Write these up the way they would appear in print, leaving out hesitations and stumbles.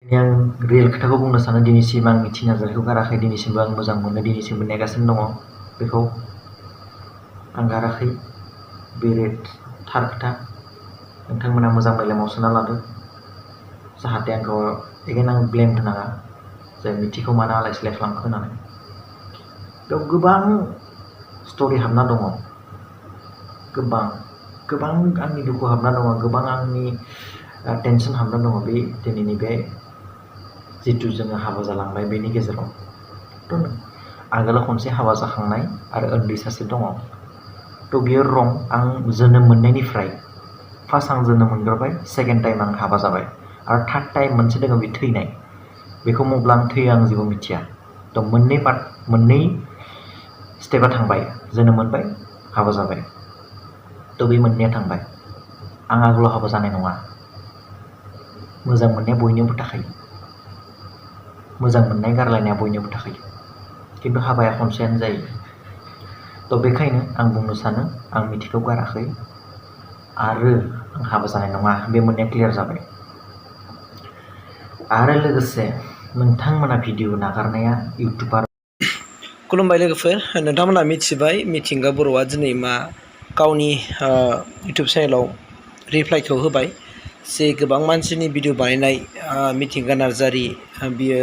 आं रियेल खोथाखौ बुंनो सानो दिनैसिम आं मिथिं नाजानायखौ गाराखै दिनैसिमबो आं मोजां मोनो दिनैसिमबो नेगासिनो दङ बेखौ आं गाराखै बे थार खोथा नोंथांमोना मोजां मेलेमाव सोना लादो जाहाथे आंखौ एगेन आं ब्लेम होनाङा जे मिथिंखौ मानो आलाय सिलाय खालामखो होननानै बेयाव गोबां स्ट'रि हाबना दङ गोबां आंनि दुखु हाबना दङ गोबां आंनि टेनसन हाबना दङ बे दिनैनि बे जितु जोङो हाबा जालांबाय बेनि गेजेराव थ' आगोलाव खनसे हाबा जाखांनाय आरो उन्दै सासे दङ थ' बियो रं आं जोनोम मोननायनिफ्राय फार्स्ट आं जोनोम मोनग्रोबाय सेकेन्ड टाइम आं हाबा जाबाय आरो थार्ड टाइम मोनसे दङ बे थैनाय बेखौ मब्ला आं थैयो आं जेबो मिथिया थ' मोननै स्टेपआ थांबाय जोनोम मोनबाय हाबा जाबाय थ' बे मोननैया थांबाय आं आगोलाव हाबा जानाय नङा मोजां मोननाया बयनियावबो थाखायो मोजां मोननाय गारलायनाया बयनियावबो थाखायो खिन्थु हाबाया खनसेयानो जायो थ' बेखायनो आं बुंनो सानो आं मिथिंखौ गाराखै आरो आं हाबा जानाय नङा बे मोननैया क्लियार जाबाय आरो लोगोसे नोंथांमोना भिडिअ नागारनाया इउटुबार खुलुमबाय लोगोफोर नोंथांमोना मिथिबाय मिथिंगा बर'आ दिनै मा गावनि इउटुब चेनेलाव रिप्लाइखौ होबाय जे गोबां मानसिनि भिडिअ बानायनाय मिथिंगा नार्जारि बियो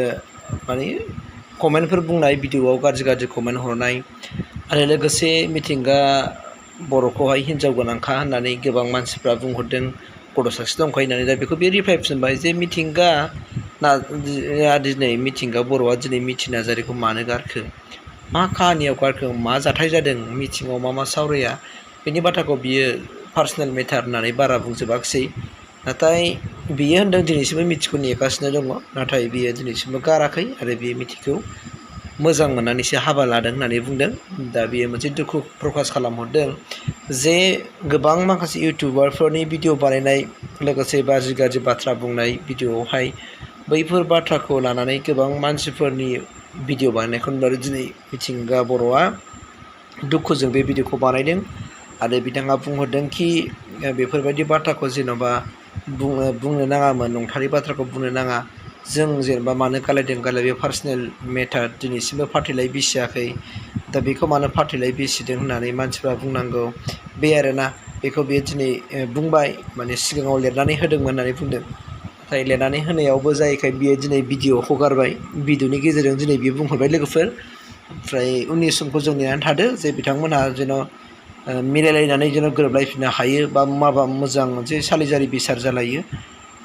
माने कमेन्टफोर बुंनाय भिडिअआव गाज्रि कमेन्ट हरनाय आरो लोगोसे मिथिंगा बर'खौहाय हिन्जाव गोनांखा होननानै गोबां मानसिफ्रा बुंहरदों गथ' सासे दंखायो होननानै दा बेखौ बे रिप्लाइ फिनबाय जे मिथिंगा दिनै मिथिंगा बर'आ दिनै मिथि नार्जारिखौ मानो गारखो मा काहानियाव गारखो मा जाथाय जादों मिथिङाव मा सावराया बेनि बाथ्राखौ बियो पार्सनेल मेटार होननानै बारा बुंजोबाखिसै नाथाय बियो होनदों दिनैसिमबो मिथिखौ नेगासिनो दङ नाथाय बियो दिनैसिमबो गाराखै आरो बे मिथिखौ मोजां मोननानैसो हाबा लादों होननानै बुंदों दा बियो मोनसे दुखु प्रकास खालामहरदों जे गोबां माखासे इउटुबारफोरनि भिडिअ बानायनाय लोगोसे गाज्रि बाथ्रा बुंनाय भिडिअआवहाय बैफोर बाथ्राखौ लानानै गोबां मानसिफोरनि भिडिअ बानायनायखौ नुबाय दिनै मिथिंगा बर'आ दुखुजों बे भिडिअखौ बानायदों आरो बिथाङा बुंहरदोंखि बेफोरबायदि बाथ्राखौ जेन'बा बुंनो नाङामोन नंथारै बाथ्राखौ बुंनो नाङा जों जेनेबा मानो गालायदों बे पार्सनेल मेटार दिनैसिमबो फाथैलाय बिसियाखै दा बेखौ मानो फाथैलाय बिसिदों होननानै मानसिफ्रा बुंनांगौ बे आरोना बेखौ बेयो दिनै बुंबाय माने सिगाङाव लिरनानै होदोंमोन होननानै बुंदों नाथाय लिरनानै होनायावबो जायैखाय बियो दिनै भिडिअ हगारबाय भिडिअनि गेजेरजों दिनै बियो बुंहरबाय लोगोफोर ओमफ्राय उननि समखौ जों नेनानै थादो जे बिथांमोनहा जेन' मिलायलायनानै जेन' गोरोबलायफिननो हायो बा माबा मोजां मोनसे सालिजारि बिसार जालायो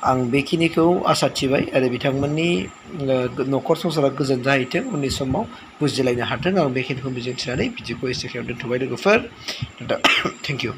आं बेखिनिखौ आसा थिबाय आरो बिथांमोननि न'खर संसारा गोजोन जाहैथों उननि समाव बुजिलायनो हाथों आं बेखिनिखौ मिजिंथिनानै भिडिअखौ एसेखिनियाव दोनथ'बाय लोगोफोर दा थेंक इउ